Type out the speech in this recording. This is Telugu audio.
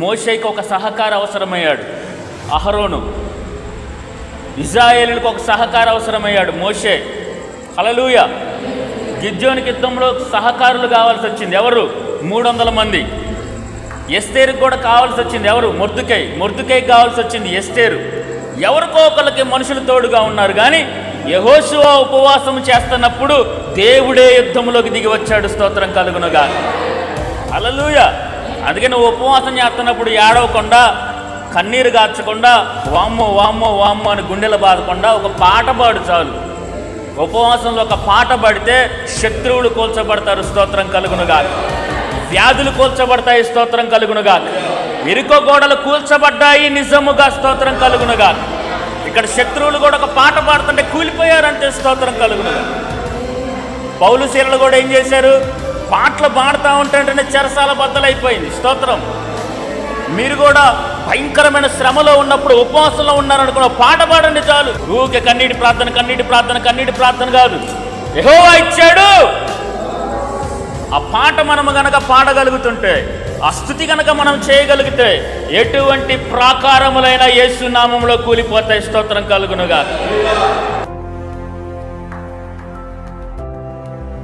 మోషేకి ఒక సహకార అవసరమయ్యాడు అహరోను. ఇశ్రాయేలులకు ఒక సహకార అవసరమయ్యాడు మోషే. హల్లెలూయా. గిద్యోనికి యుద్ధంలో సహకారులు కావాల్సి వచ్చింది. ఎవరు? 300 మంది. ఎస్తేరుకు కూడా కావాల్సి వచ్చింది. ఎవరు? మొర్దుకైకి కావాల్సి వచ్చింది ఎస్తేరు. ఎవరికో ఒకరికి మనుషులు తోడుగా ఉన్నారు. కానీ యెహోషువ ఉపవాసం చేస్తున్నప్పుడు దేవుడే యుద్ధంలోకి దిగి వచ్చాడు. స్తోత్రం కలుగునుగా. హల్లెలూయా. అందుకే నువ్వు ఉపవాసం చేస్తున్నప్పుడు ఏడవకుండా, కన్నీరు గార్చకుండా, వామ్మో వామ్మో వామ్మో అని గుండెలు బాధకుండా ఒక పాట పాడు చాలు. ఉపవాసంలో ఒక పాట పాడితే శత్రువులు కూల్చబడతారు. స్తోత్రం కలుగునుగా. వ్యాధులు కూల్చబడతాయి. స్తోత్రం కలుగునుగా. ఇరుకో గోడలు కూల్చబడ్డాయి నిజముగా. స్తోత్రం కలుగునుగా. ఇక్కడ శత్రువులు కూడా ఒక పాట పాడుతుంటే కూలిపోయారంటే స్తోత్రం కలుగునుగా. పౌలు శీలలు కూడా ఏం చేశారు? పాటలు పాడుతూ ఉంటేనే చెరసాల బద్దలైపోయింది. స్తోత్రం. మీరు కూడా భయంకరమైన శ్రమలో ఉన్నప్పుడు ఉపవాసంలో ఉన్నారనుకున్న పాట పాడండి చాలు. ఊకే కన్నీటి ప్రార్థన కన్నీటి ప్రార్థన కన్నీటి ప్రార్థన కాదు. యెహోవా ఇచ్చాడు. ఆ పాట మనము గనక పాడగలుగుతుంటే, ఆ స్తుతి గనక మనం చేయగలిగితే ఎటువంటి ప్రాకారములైన యేసు నామములో కూలిపోతాయి. స్తోత్రం కలుగునుగా.